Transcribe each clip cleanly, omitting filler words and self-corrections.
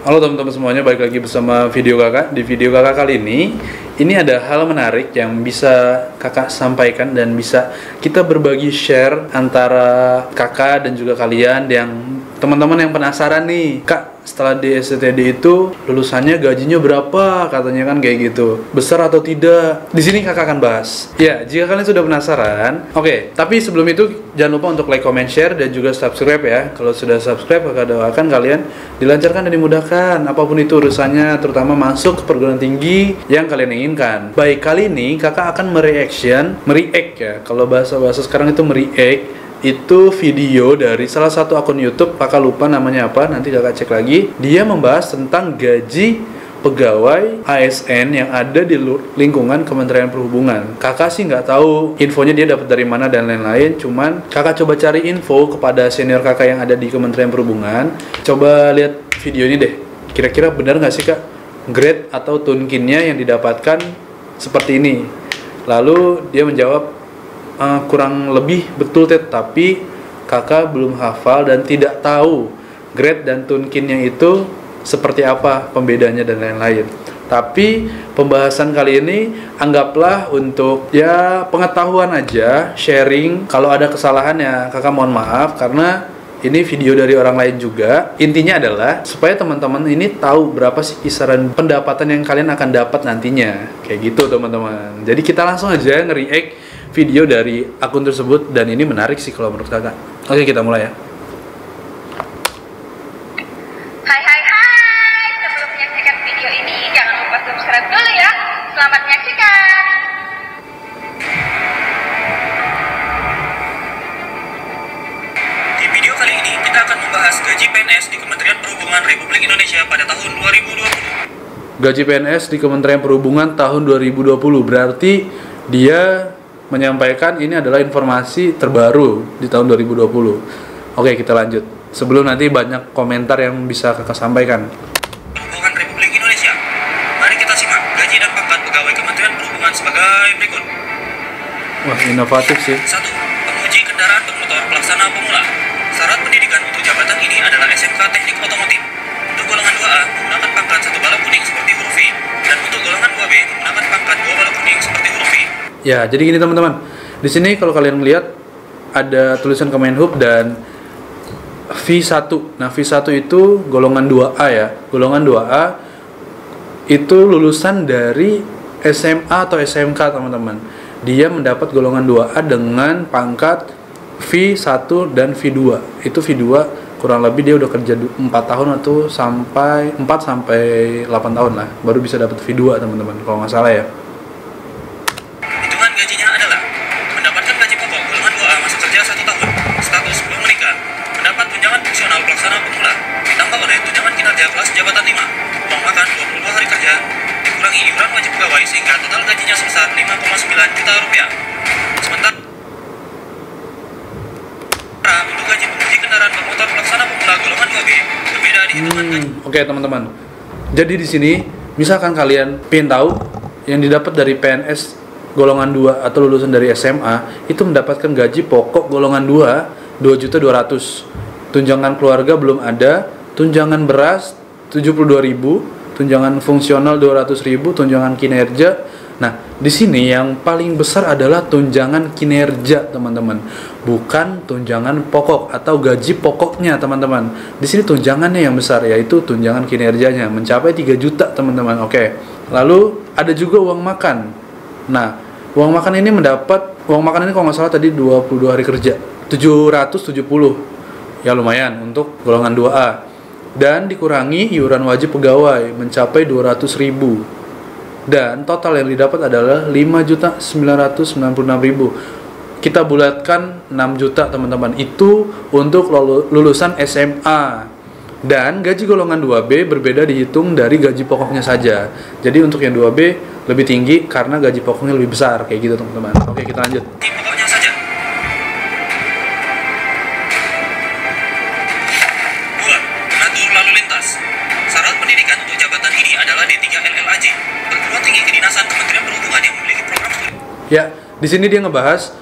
Halo teman-teman semuanya, balik lagi bersama video kakak. Di video kakak kali ini ada hal menarik yang bisa kakak sampaikan dan bisa kita berbagi share antara kakak dan juga kalian yang teman-teman yang penasaran nih, Kak, setelah di SCTD itu lulusannya gajinya berapa? Katanya kan kayak gitu. Besar atau tidak? Di sini kakak akan bahas. Ya, jika kalian sudah penasaran, oke. Tapi sebelum itu jangan lupa untuk like, comment, share dan juga subscribe ya. Kalau sudah subscribe, kakak doakan kalian dilancarkan dan dimudahkan apapun itu urusannya, terutama masuk ke perguruan tinggi yang kalian inginkan. Baik, kali ini kakak akan mereact ya. Kalau bahasa sekarang itu mereact. Itu video dari salah satu akun YouTube, kakak lupa namanya apa, nanti kakak cek lagi. Dia membahas tentang gaji pegawai ASN yang ada di lingkungan Kementerian Perhubungan. Kakak sih nggak tahu infonya dia dapat dari mana dan lain-lain, cuman kakak coba cari info kepada senior kakak yang ada di Kementerian Perhubungan. Coba lihat video ini deh, kira-kira benar nggak sih kak grade atau tunkinnya yang didapatkan seperti ini. Lalu dia menjawab, kurang lebih betul tapi kakak belum hafal dan tidak tahu grade dan tunkinnya itu seperti apa pembedanya dan lain-lain. Tapi pembahasan kali ini anggaplah untuk ya pengetahuan aja, sharing. Kalau ada kesalahan ya kakak mohon maaf, karena ini video dari orang lain juga. Intinya adalah supaya teman-teman ini tahu berapa sih kisaran pendapatan yang kalian akan dapat nantinya. Kayak gitu teman-teman. Jadi kita langsung aja nge-react video dari akun tersebut, dan ini menarik sih kalau menurut kakak. Oke, kita mulai ya. Hai, sebelum menyaksikan video ini jangan lupa subscribe dulu ya. Selamat menyaksikan. Di video kali ini kita akan membahas gaji PNS di Kementerian Perhubungan Republik Indonesia pada tahun 2020. Gaji PNS di Kementerian Perhubungan tahun 2020, berarti dia menyampaikan ini adalah informasi terbaru di tahun 2020. Oke, kita lanjut. Sebelum nanti banyak komentar yang bisa kakak sampaikan. Perhubungan Republik Indonesia. Mari kita simak gaji dan pangkat pegawai Kementerian Perhubungan sebagai berikut. Wah, inovatif sih. 1. Penguji kendaraan bermotor pelaksana pemula. Syarat pendidikan untuk jabatan ini adalah SMK Teknik Otomotif. Untuk golongan 2A menggunakan pangkat 1 balok kuning seperti huruf V, dan untuk golongan 2B menggunakan pangkat 2 balok kuning seperti huruf V. Ya, jadi gini teman-teman. Di sini kalau kalian lihat ada tulisan Kemenhub dan V1. Nah, V1 itu golongan 2A ya. Golongan 2A itu lulusan dari SMA atau SMK, teman-teman. Dia mendapat golongan 2A dengan pangkat V1 dan V2. Itu V2 kurang lebih dia udah kerja 4 tahun atau 4 sampai 8 tahun lah baru bisa dapat V2, teman-teman, kalau nggak salah ya. Gajinya adalah mendapatkan gaji pokok golongan 2A masa kerja 1 tahun, status belum menikah, mendapat tunjangan fungsional pelaksana pemula, ditambah oleh tunjangan kinerja kelas jabatan 5, uang makan 22 hari kerja, dikurangi iuran wajib pegawai sehingga total gajinya sebesar 5,9 juta rupiah. Sementara untuk gaji penguji kendaraan bermotor pelaksana pemula golongan 2B berbeda di hitungan gaji. Oke, teman-teman. Jadi di sini misalkan kalian pengen tahu yang didapat dari PNS golongan 2 atau lulusan dari SMA itu mendapatkan gaji pokok golongan 2 2.200.000. Tunjangan keluarga belum ada, tunjangan beras 72.000, tunjangan fungsional 200.000, tunjangan kinerja. Nah, di sini yang paling besar adalah tunjangan kinerja, teman-teman. Bukan tunjangan pokok atau gaji pokoknya, teman-teman. Di sini tunjangannya yang besar, yaitu tunjangan kinerjanya mencapai 3 juta, teman-teman. Oke. Lalu ada juga uang makan. Nah, uang makan ini kalau nggak salah tadi 22 hari kerja, 770. Ya lumayan untuk golongan 2A. Dan dikurangi iuran wajib pegawai mencapai 200.000. Dan total yang didapat adalah 5.996.000. Kita bulatkan 6 juta, teman-teman. Itu untuk lulusan SMA. Dan gaji golongan 2B berbeda dihitung dari gaji pokoknya saja. Jadi untuk yang 2B lebih tinggi karena gaji pokoknya lebih besar, kayak gitu teman-teman. Oke, kita lanjut. Pokoknya saja. 2. Mengatur lalu lintas. Syarat pendidikan untuk jabatan ini adalah D3 LLAJ, perguruan tinggi kedinasan Kementerian Perhubungan yang memiliki program studi. Ya, di sini dia ngebahas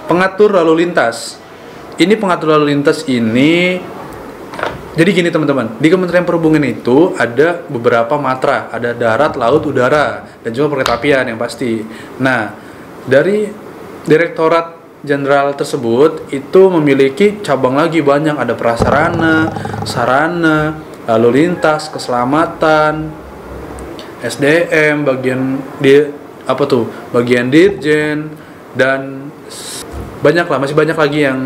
pengatur lalu lintas. Ini pengatur lalu lintas ini Jadi gini teman-teman, di Kementerian Perhubungan itu ada beberapa matra, ada darat, laut, udara, dan juga perkereta yang pasti. Nah, dari Direktorat Jenderal tersebut itu memiliki cabang lagi banyak, ada prasarana, sarana, lalu lintas, keselamatan, SDM, bagian dirjen, dan masih banyak lagi yang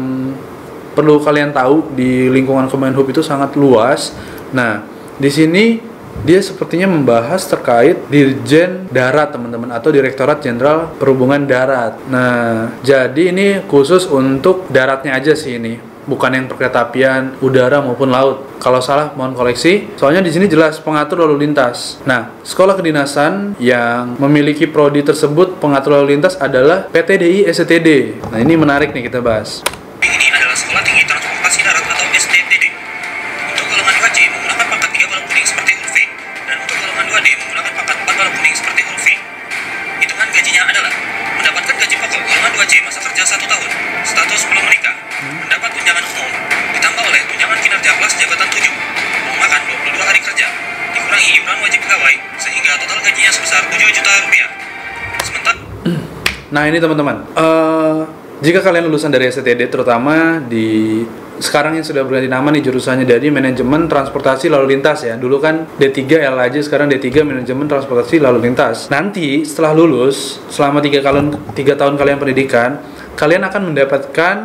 perlu kalian tahu. Di lingkungan Kemenhub itu sangat luas. Nah, di sini dia sepertinya membahas terkait Dirjen Darat teman-teman, atau Direktorat Jenderal Perhubungan Darat. Nah, jadi ini khusus untuk daratnya aja sih ini, bukan yang perkeretaapian, udara maupun laut. Kalau salah mohon koreksi. Soalnya di sini jelas pengatur lalu lintas. Nah, sekolah kedinasan yang memiliki prodi tersebut pengatur lalu lintas adalah PTDI STTD. Nah, ini menarik nih kita bahas. Ini adalah Sekolah Tinggi Transportasi Darat atau STTD. Untuk golongan 2C menggunakan pangkat 3 balok kuning seperti huruf V, dan untuk golongan 2D menggunakan pangkat 4 balok kuning seperti huruf V. Hitungan gajinya adalah mendapatkan gaji pokok golongan 2C masa kerja 1 tahun, status belum menikah, mendapat tunjangan umum, ditambah oleh tunjangan kinerja plus jabatan 7, uang makan 22 hari kerja, dikurangi iuran wajib pegawai, sehingga total gajinya sebesar 7 juta rupiah. Sementara Nah, ini teman-teman, jika kalian lulusan dari STTD, terutama di sekarang yang sudah berganti nama nih jurusannya, dari manajemen transportasi lalu lintas ya. Dulu kan D3 LAJ, sekarang D3 manajemen transportasi lalu lintas. Nanti setelah lulus, selama 3 tahun kalian pendidikan, kalian akan mendapatkan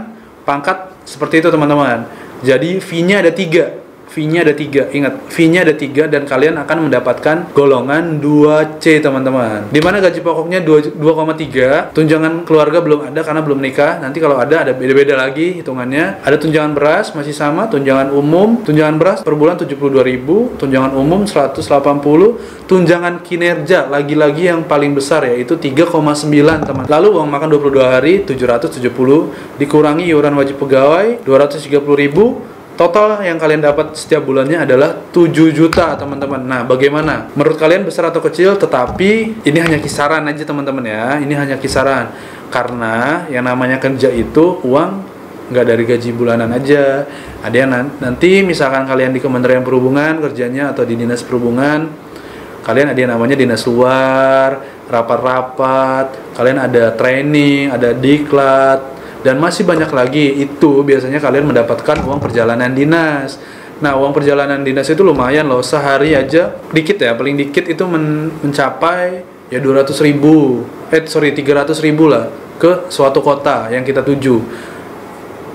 pangkat seperti itu teman-teman. Jadi fee-nya ada 3. Ingat, fee-nya ada 3 dan kalian akan mendapatkan golongan 2C teman-teman. Dimana gaji pokoknya 2,3, tunjangan keluarga belum ada karena belum nikah. Nanti kalau ada beda-beda lagi hitungannya. Ada tunjangan beras masih sama, tunjangan umum, tunjangan beras per bulan 72.000, tunjangan umum 180, tunjangan kinerja lagi-lagi yang paling besar yaitu 3,9 teman. Lalu uang makan 22 hari 770, dikurangi iuran wajib pegawai 230.000. Total yang kalian dapat setiap bulannya adalah 7 juta teman-teman. Nah, bagaimana? Menurut kalian besar atau kecil? Tetapi ini hanya kisaran aja teman-teman ya. Ini hanya kisaran. Karena yang namanya kerja itu uang nggak dari gaji bulanan aja. Ada yang nanti misalkan kalian di Kementerian Perhubungan kerjanya atau di Dinas Perhubungan, kalian ada yang namanya dinas luar, rapat-rapat, kalian ada training, ada diklat, dan masih banyak lagi. Itu biasanya kalian mendapatkan uang perjalanan dinas. Nah, uang perjalanan dinas itu lumayan loh, sehari aja dikit ya, paling dikit itu mencapai ya 300.000 lah ke suatu kota yang kita tuju.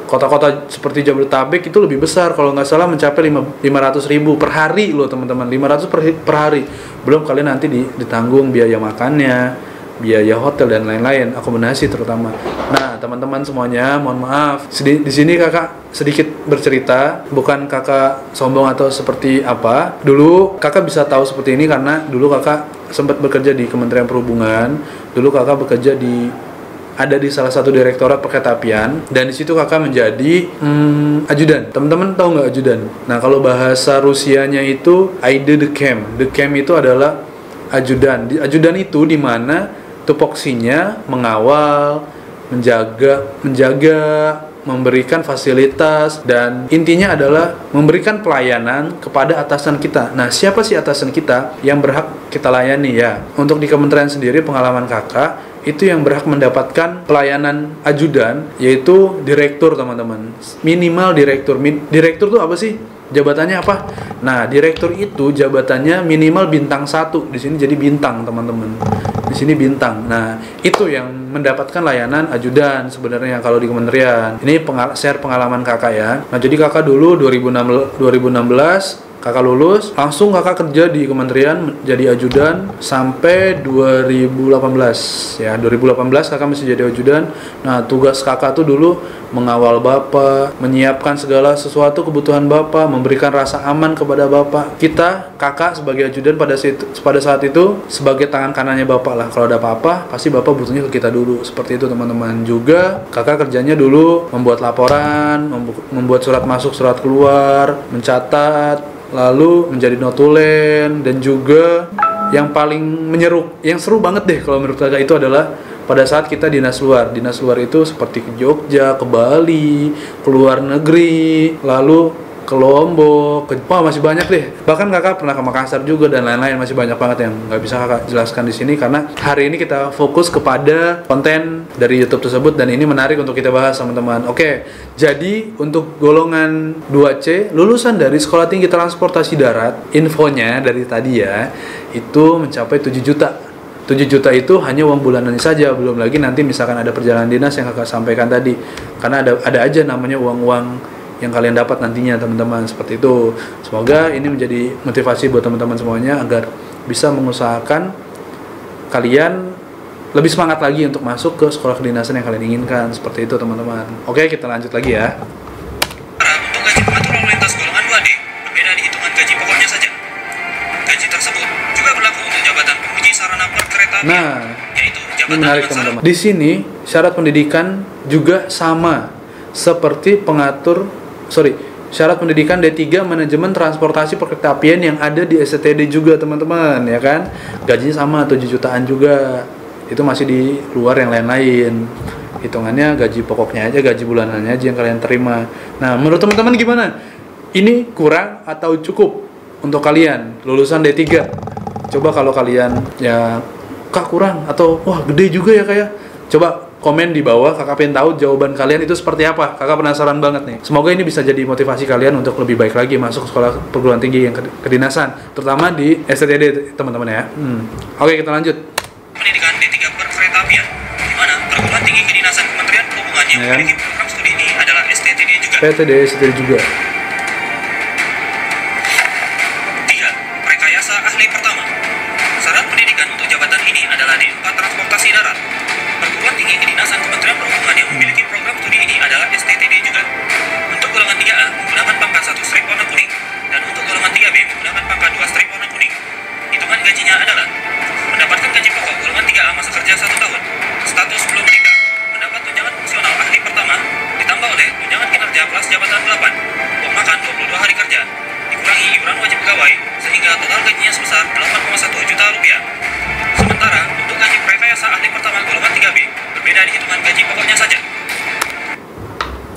Kota-kota seperti Jabodetabek itu lebih besar, kalau nggak salah mencapai 500.000 per hari loh teman-teman, 500 per hari. Belum kalian nanti ditanggung biaya makannya, biaya hotel dan lain-lain, akomodasi terutama. Nah, teman-teman semuanya, mohon maaf. Di sini kakak sedikit bercerita, bukan kakak sombong atau seperti apa. Dulu kakak bisa tahu seperti ini karena dulu kakak sempat bekerja di Kementerian Perhubungan. Dulu kakak bekerja ada di salah satu direktorat perkeretaapian, dan di situ kakak menjadi ajudan. Teman-teman tahu nggak ajudan? Nah, kalau bahasa Rusianya itu aide de camp. De camp itu adalah ajudan. Ajudan itu di mana tupoksinya mengawal, menjaga, memberikan fasilitas, dan intinya adalah memberikan pelayanan kepada atasan kita. Nah, siapa sih atasan kita yang berhak kita layani ya? Untuk di kementerian sendiri, pengalaman kakak, itu yang berhak mendapatkan pelayanan ajudan yaitu direktur teman-teman. Minimal direktur. Direktur itu apa sih? Jabatannya apa? Nah, direktur itu jabatannya minimal bintang 1. Di sini jadi bintang, teman-teman. Di sini bintang. Nah, itu yang mendapatkan layanan ajudan sebenarnya kalau di kementerian. Ini share pengalaman kakak ya. Nah, jadi kakak dulu 2016 kakak lulus, langsung kakak kerja di kementerian jadi ajudan sampai 2018 ya. 2018 kakak masih jadi ajudan. Nah, tugas kakak tuh dulu mengawal bapak, menyiapkan segala sesuatu kebutuhan bapak, memberikan rasa aman kepada bapak. Kakak sebagai ajudan pada saat itu sebagai tangan kanannya bapak lah. Kalau ada apa-apa pasti bapak butuhnya ke kita dulu. Seperti itu teman-teman. Juga kakak kerjanya dulu membuat laporan, membuat surat masuk, surat keluar, mencatat, lalu menjadi notulen, dan juga yang paling yang seru banget deh kalau menurut kakak itu adalah pada saat kita dinas luar. Dinas luar itu seperti ke Jogja, ke Bali, ke luar negeri, lalu ke Lombok, wah masih banyak deh. Bahkan kakak pernah ke Makassar juga dan lain-lain, masih banyak banget yang nggak bisa kakak jelaskan di sini karena hari ini kita fokus kepada konten dari YouTube tersebut dan ini menarik untuk kita bahas teman-teman. Oke, jadi untuk golongan 2C lulusan dari Sekolah Tinggi Transportasi Darat, infonya dari tadi ya, itu mencapai 7 juta. 7 juta itu hanya uang bulanannya saja, belum lagi nanti misalkan ada perjalanan dinas yang kakak sampaikan tadi. Karena ada aja namanya uang-uang yang kalian dapat nantinya teman-teman, seperti itu. Semoga ini menjadi motivasi buat teman-teman semuanya agar bisa mengusahakan kalian lebih semangat lagi untuk masuk ke sekolah kedinasan yang kalian inginkan, seperti itu teman-teman. Oke, kita lanjut lagi ya. Untuk gaji pengatur lalu lintas golongan 2D, berbeda dihitungan gaji pokoknya saja. Gaji tersebut juga berlaku untuk jabatan penguji sarana perkereta apian, Nah, yaitu ini jabatan menarik Laksana. teman-teman. Di sini syarat pendidikan juga sama seperti syarat pendidikan D3 manajemen transportasi perkeretaapian yang ada di STTD juga teman-teman, ya kan? Gajinya sama 7 jutaan juga. Itu masih di luar yang lain-lain. Hitungannya gaji pokoknya aja, gaji bulanannya aja yang kalian terima. Nah, menurut teman-teman gimana? Ini kurang atau cukup untuk kalian lulusan D3? Coba kalau kalian ya kak kurang atau wah gede juga ya kayak, coba komen di bawah, kakak pengen tahu jawaban kalian itu seperti apa. Kakak penasaran banget nih. Semoga ini bisa jadi motivasi kalian untuk lebih baik lagi masuk sekolah perguruan tinggi yang kedinasan, terutama di STTD teman-teman ya. Oke, kita lanjut. Pendidikan D3 perkeretaapian, di mana perguruan tinggi kedinasan Kementerian Perhubungan yang Ya. memiliki program studi ini adalah STTD juga. STTD juga. 3. Rekayasa ahli pertama. Syarat pendidikan untuk jabatan ini adalah D4 Transportasi Darat. Perguruan tinggi kedinasan Kementerian Perhubungan yang memiliki program studi ini adalah STTD juga. Untuk golongan 3A menggunakan pangkat 1 strip warna kuning, dan untuk golongan 3B menggunakan pangkat 2 strip warna kuning. Hitungan gajinya adalah mendapatkan gaji pokok golongan 3A masa kerja 1 tahun, status belum menikah, mendapat tunjangan fungsional ahli pertama, ditambah oleh tunjangan kinerja kelas jabatan 8, uang makan 22 hari kerja, dikurangi iuran wajib pegawai, sehingga total gajinya sebesar 8,1 juta rupiah. Sementara untuk gaji rekayasa ahli pertama golongan 3B berbeda dihitungan gaji pokoknya saja.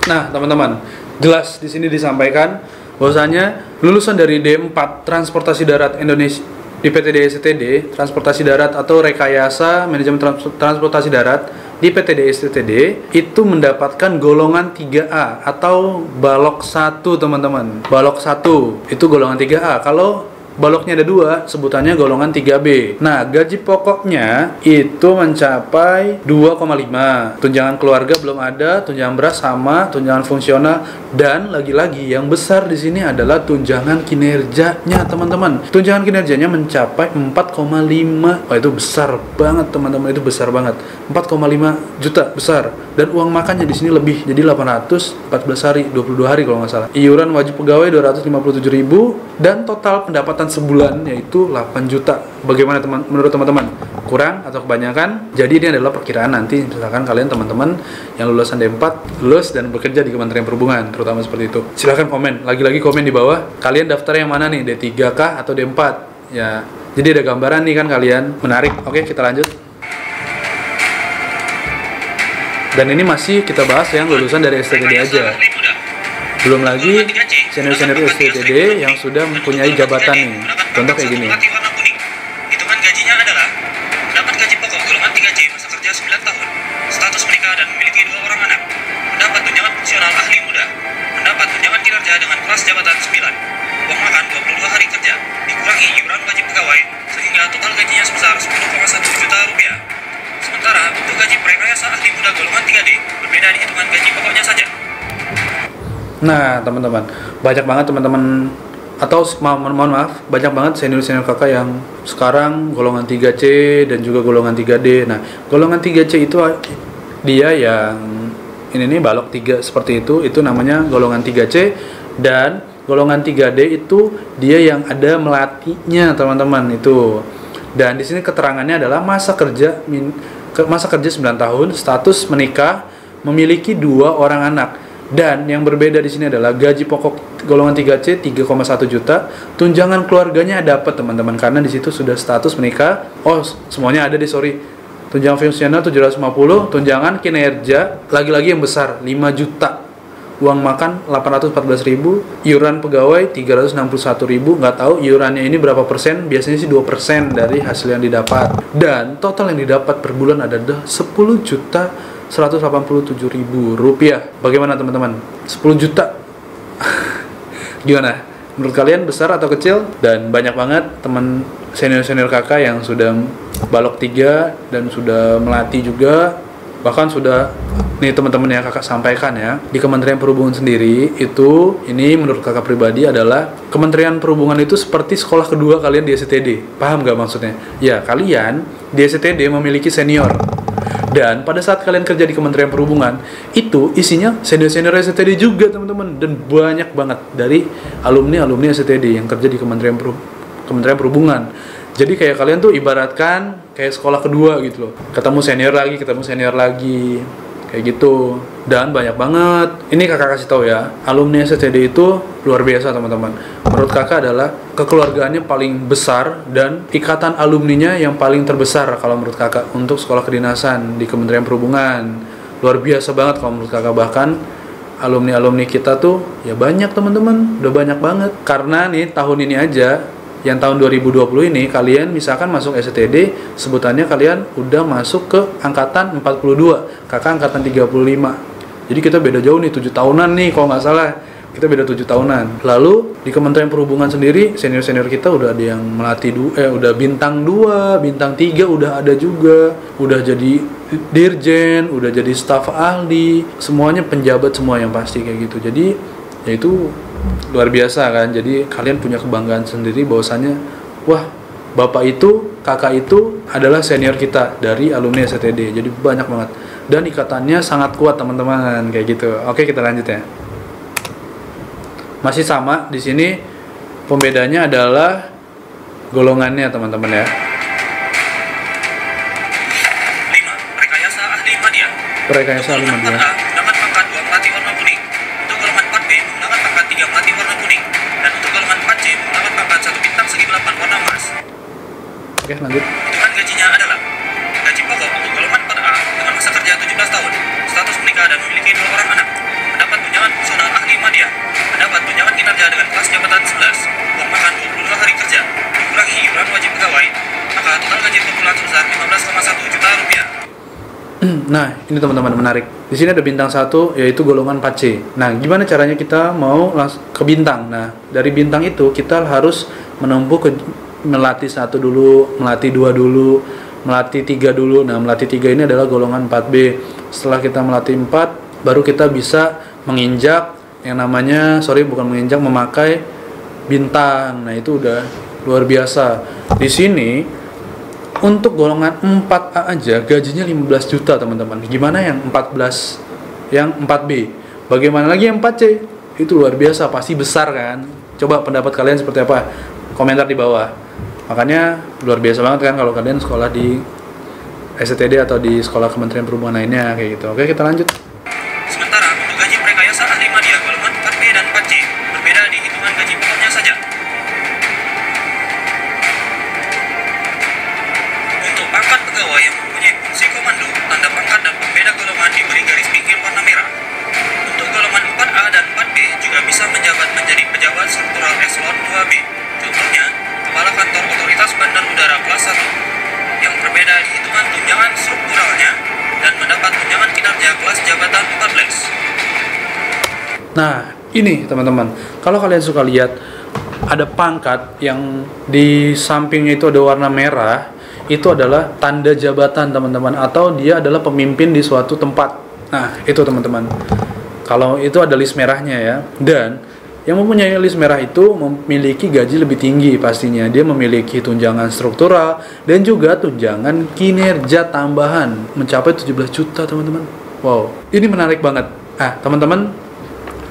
Nah, teman-teman, jelas di sini disampaikan bahwasanya lulusan dari D4 Transportasi Darat Indonesia di PTD STTD, Transportasi Darat atau Rekayasa Manajemen Transportasi Darat di PTD STTD itu mendapatkan golongan 3A atau balok 1 teman-teman. Balok 1 itu golongan 3A. Kalau baloknya ada 2, sebutannya golongan 3B. Nah, gaji pokoknya itu mencapai 2,5. Tunjangan keluarga belum ada, tunjangan beras sama, tunjangan fungsional, dan lagi-lagi yang besar di sini adalah tunjangan kinerjanya, teman-teman. Tunjangan kinerjanya mencapai 4,5. Wah, itu besar banget, teman-teman. Itu besar banget. 4,5 juta, besar. Dan uang makannya di sini lebih, jadi 814 hari, 22 hari kalau nggak salah. Iuran wajib pegawai 257.000 dan total pendapatan sebulan yaitu 8 juta. Bagaimana menurut teman-teman? Kurang atau kebanyakan? Jadi ini adalah perkiraan nanti misalkan kalian teman-teman yang lulusan D4 lulus dan bekerja di Kementerian Perhubungan, terutama seperti itu. Silahkan komen, lagi-lagi komen di bawah. Kalian daftar yang mana nih? D3 kah atau D4? Ya, jadi ada gambaran nih kan kalian. Menarik. Oke, kita lanjut. Dan ini masih kita bahas yang lulusan dari STTD aja. Belum lagi senior-senior STTD yang sudah mempunyai jabatan nih. Contoh kayak gini. Hitungan gajinya adalah mendapat gaji pokok golongan 3C masa kerja 9 tahun, status menikah dan memiliki 2 orang anak, mendapat tunjangan fungsional ahli muda, mendapat tunjangan kinerja dengan kelas jabatan 9, uang makan 22 hari kerja, dikurangi iuran wajib pegawai, sehingga total gajinya sebesar 10,1 juta rupiah. Sementara untuk gaji rekayasa ahli muda golongan 3D berbeda dihitungan gaji pokoknya saja. Nah, teman-teman, banyak banget teman-teman atau mohon maaf, banyak banget senior-senior kakak yang sekarang golongan 3C dan juga golongan 3D. Nah, golongan 3C itu dia yang ini nih balok 3 seperti itu namanya golongan 3C, dan golongan 3D itu dia yang ada melatihnya, teman-teman, itu. Dan di sini keterangannya adalah masa kerja 9 tahun, status menikah, memiliki 2 orang anak. Dan yang berbeda di sini adalah gaji pokok golongan 3C 3,1 juta, tunjangan keluarganya dapat, teman-teman, karena di situ sudah status menikah. Oh, semuanya ada deh, sorry. Tunjangan fungsional 750, tunjangan kinerja lagi-lagi yang besar 5 juta. uang makan 814.000, iuran pegawai 361.000, nggak tahu iurannya ini berapa persen, biasanya sih 2% dari hasil yang didapat. Dan total yang didapat per bulan adalah 10.187.000 rupiah. Bagaimana teman-teman? 10 juta. Gimana? Menurut kalian besar atau kecil? Dan banyak banget teman senior-senior kakak yang sudah balok 3 dan sudah melatih juga, bahkan sudah nih teman-teman yang kakak sampaikan ya, di Kementerian Perhubungan sendiri itu, ini menurut kakak pribadi adalah Kementerian Perhubungan itu seperti sekolah kedua kalian di SCTD. Paham gak maksudnya? Ya, kalian di SCTD memiliki senior, dan pada saat kalian kerja di Kementerian Perhubungan itu isinya senior-senior SCTD juga teman-teman, dan banyak banget dari alumni SCTD yang kerja di Kementerian Perhubungan. Jadi kayak kalian tuh ibaratkan kayak sekolah kedua gitu loh. Ketemu senior lagi, kayak gitu. Dan banyak banget. Ini kakak kasih tahu ya, alumni SCTD itu luar biasa teman-teman. Menurut kakak adalah kekeluargaannya paling besar dan ikatan alumninya yang paling terbesar kalau menurut kakak untuk sekolah kedinasan di Kementerian Perhubungan. Luar biasa banget kalau menurut kakak. Bahkan alumni kita tuh ya banyak teman-teman, udah banyak banget. Karena nih tahun ini aja, yang tahun 2020 ini kalian misalkan masuk SCTD, sebutannya kalian udah masuk ke angkatan 42, kakak angkatan 35. Jadi kita beda jauh nih, 7 tahunan nih kalau nggak salah. Kita beda 7 tahunan. Lalu di Kementerian Perhubungan sendiri, senior-senior kita udah ada yang melatih udah bintang 2, bintang 3 udah ada juga. Udah jadi dirjen, udah jadi staf ahli, semuanya penjabat semua yang pasti kayak gitu. Jadi ya itu luar biasa kan. Jadi kalian punya kebanggaan sendiri bahwasannya, wah, bapak itu, kakak itu adalah senior kita dari alumni SCTD. Jadi banyak banget dan ikatannya sangat kuat teman-teman kayak gitu. Oke, kita lanjut ya. Masih sama di sini, pembedanya adalah golongannya teman-teman ya. 5. Rekayasa ahli media. Rekayasa ahli media. Menggunakan pangkat 2 melati warna kuning. Untuk golongan 4B menggunakan pangkat 3 melati warna kuning. Dan untuk golongan 4C menggunakan pangkat 1 bintang segi 8 warna emas. Oke, lanjut. Hitungan gajinya adalah gaji pokok untuk golongan 4A dengan masa kerja 17 tahun, status menikah dan memiliki 2 orang anak, mendapat tunjangan fungsional ahli media, mendapat tunjangan kinerja dengan kelas jabatan 11, uang makan 22 hari kerja, dikurangi iuran wajib pegawai, maka total gaji per bulan sebesar 15,1 juta rupiah. Nah, ini teman-teman menarik. Di sini ada bintang 1 yaitu golongan 4C. Nah, gimana caranya kita mau ke bintang? Nah, dari bintang itu kita harus menempuh melatih 1 dulu, melatih 2 dulu, melatih 3 dulu. Nah, melatih 3 ini adalah golongan 4B. Setelah kita melatih 4, baru kita bisa menginjak yang namanya, memakai bintang. Nah, itu udah luar biasa. Di sini untuk golongan 4A aja gajinya 15 juta teman-teman. Gimana yang 14, yang 4B? Bagaimana lagi yang 4C? Itu luar biasa, pasti besar kan? Coba pendapat kalian seperti apa? Komentar di bawah. Makanya luar biasa banget kan kalau kalian sekolah di SCTD atau di sekolah Kementerian Perhubungan lainnya kayak gitu. Oke, kita lanjut. Sementara untuk gaji rekayasa ahli media golongan 4B dan 4C berbeda di hitungan gaji pokoknya saja. Untuk pangkat pegawai yang mempunyai fungsi komando, tanda pangkat dan pembeda golongan diberi garis pinggir warna merah. Untuk golongan 4A dan 4B juga bisa menjabat menjadi pejabat struktural eselon 2B. Contohnya, Kepala Kantor Otoritas Bandar Udara kelas 1 yang berbeda di hitungan tunjangan strukturalnya dan mendapat tunjangan kinerja kelas jabatan 14. Nah, ini teman-teman, kalau kalian suka lihat ada pangkat yang di sampingnya itu ada warna merah, itu adalah tanda jabatan teman-teman, atau dia adalah pemimpin di suatu tempat. Nah, itu teman-teman, kalau itu ada list merahnya ya. Dan yang mempunyai list merah itu memiliki gaji lebih tinggi pastinya. Dia memiliki tunjangan struktural dan juga tunjangan kinerja tambahan mencapai 17 juta teman-teman. Wow, ini menarik banget. Teman-teman,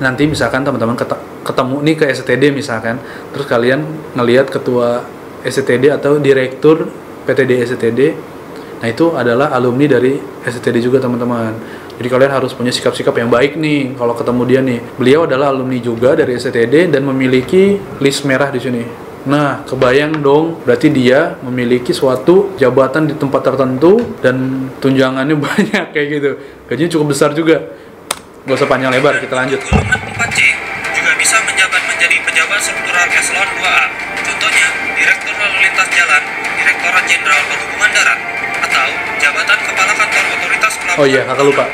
nanti misalkan teman-teman ketemu nih ke SCTD misalkan, terus kalian ngelihat ketua SCTD atau direktur PTD SCTD, nah itu adalah alumni dari SCTD juga teman-teman. Jadi kalian harus punya sikap-sikap yang baik nih kalau ketemu dia nih. Beliau adalah alumni juga dari SCTD dan memiliki list merah di sini. Nah, kebayang dong, berarti dia memiliki suatu jabatan di tempat tertentu dan tunjangannya banyak kayak gitu. Gajinya cukup besar juga. Gak usah panjang lebar, kita lanjut. Golongan 4C juga bisa menjabat menjadi pejabat struktural eselon 2A. Contohnya, Direktur Lalu Lintas Jalan, Direktorat Jenderal Perhubungan Darat, atau jabatan Kepala Kantor Otoritas Pelabuhan. Oh iya, kakak lupa.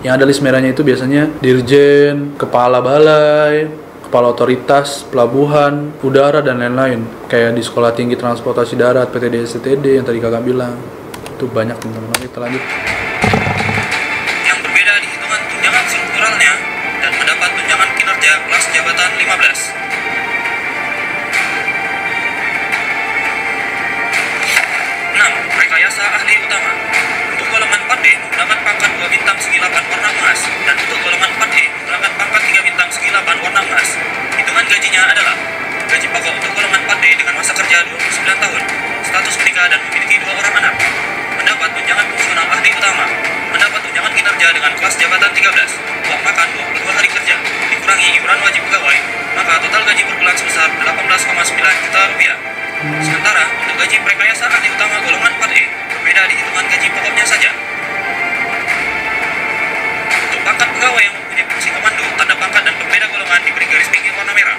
Yang ada list merahnya itu biasanya Dirjen, Kepala Balai, Kepala Otoritas Pelabuhan, Udara, dan lain-lain. Kayak di Sekolah Tinggi Transportasi Darat, PTD STD yang tadi kakak bilang. Itu banyak teman-teman, kita lanjut. Yang berbeda di hitungan tunjangan strukturalnya dan mendapat tunjangan kinerja kelas jabatan 15. 6. Rekayasa ahli utama. Untuk golongan 4D menggunakan pangkat 2 bintang segi 8 warna emas, dan untuk golongan 4E menggunakan pangkat 3 bintang segi 8 warna emas. Hitungan gajinya adalah gaji pokok untuk golongan 4D dengan masa kerja 29 tahun, status menikah dan memiliki 2 orang anak. Mendapat tunjangan fungsional ahli utama. Mendapat tunjangan kinerja dengan kelas jabatan 13. Uang makan 22 hari kerja, dikurangi iuran wajib pegawai, maka total gaji per bulan sebesar 18,9 juta rupiah. Sementara untuk gaji rekayasa ahli utama golongan 4E berbeda di hitungan gaji pokoknya saja. Untuk pangkat pegawai yang mempunyai fungsi komando, tanda pangkat dan pembeda golongan diberi garis pinggir warna merah.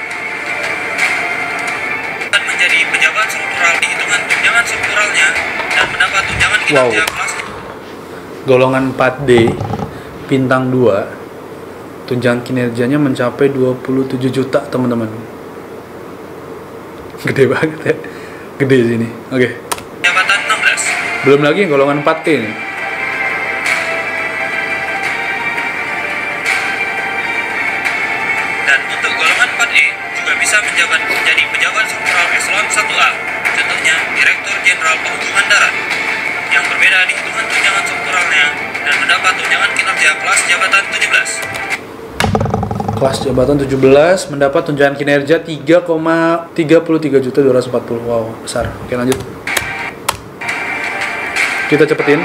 Dan menjadi pejabat struktural di hitungan tunjangan strukturalnya dan mendapat tunjangan kinerja kelas. Golongan 4D bintang 2 tunjangan kinerjanya mencapai 27 juta teman-teman. Gede banget ya. Gede sini. Oke. Jabatan 16. Belum lagi golongan 4T nih. Dan untuk golongan 4E juga bisa menjabat menjadi pejabat struktural eselon 1A. Contohnya Direktur Jenderal Perhubungan Darat. Yang berbeda di hitungan tunjangan strukturalnya dan mendapat tunjangan kinerja kelas jabatan 17. Kelas jabatan 17 mendapat tunjangan kinerja 3,33 juta 240. Wow, besar. Oke, lanjut. Kita cepetin.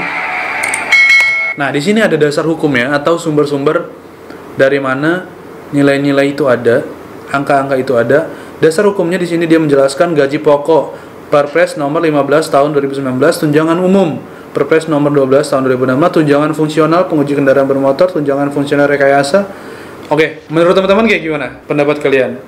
Nah, di sini ada dasar hukumnya atau sumber-sumber dari mana nilai-nilai itu ada, angka-angka itu ada. Dasar hukumnya di sini dia menjelaskan gaji pokok Perpres nomor 15 tahun 2019, tunjangan umum Perpres nomor 12 tahun 2016, tunjangan fungsional penguji kendaraan bermotor, tunjangan fungsional rekayasa. Oke, menurut teman-teman kayak gimana pendapat kalian?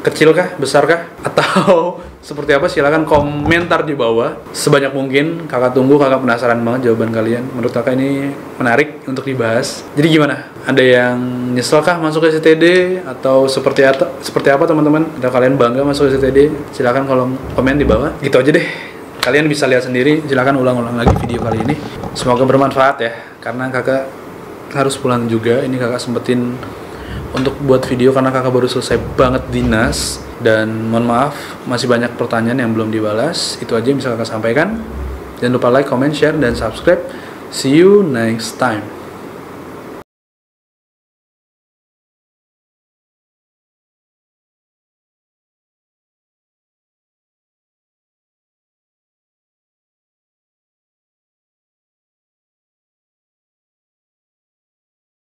Kecil kah? Besar kah? Atau seperti apa? Silakan komentar di bawah. Sebanyak mungkin, kakak tunggu, kakak penasaran banget jawaban kalian. Menurut kakak ini menarik untuk dibahas. Jadi gimana? Ada yang nyesel kah masuk ke STD? Atau seperti apa teman-teman? Atau kalian bangga masuk ke STD? Silakan kolom komen di bawah. Gitu aja deh. Kalian bisa lihat sendiri. Silakan ulang-ulang lagi video kali ini. Semoga bermanfaat ya. Karena kakak harus pulang juga. Ini kakak sempetin untuk buat video karena kakak baru selesai banget dinas. Dan mohon maaf, masih banyak pertanyaan yang belum dibalas. Itu aja yang bisa kakak sampaikan. Jangan lupa like, comment, share, dan subscribe. See you next time.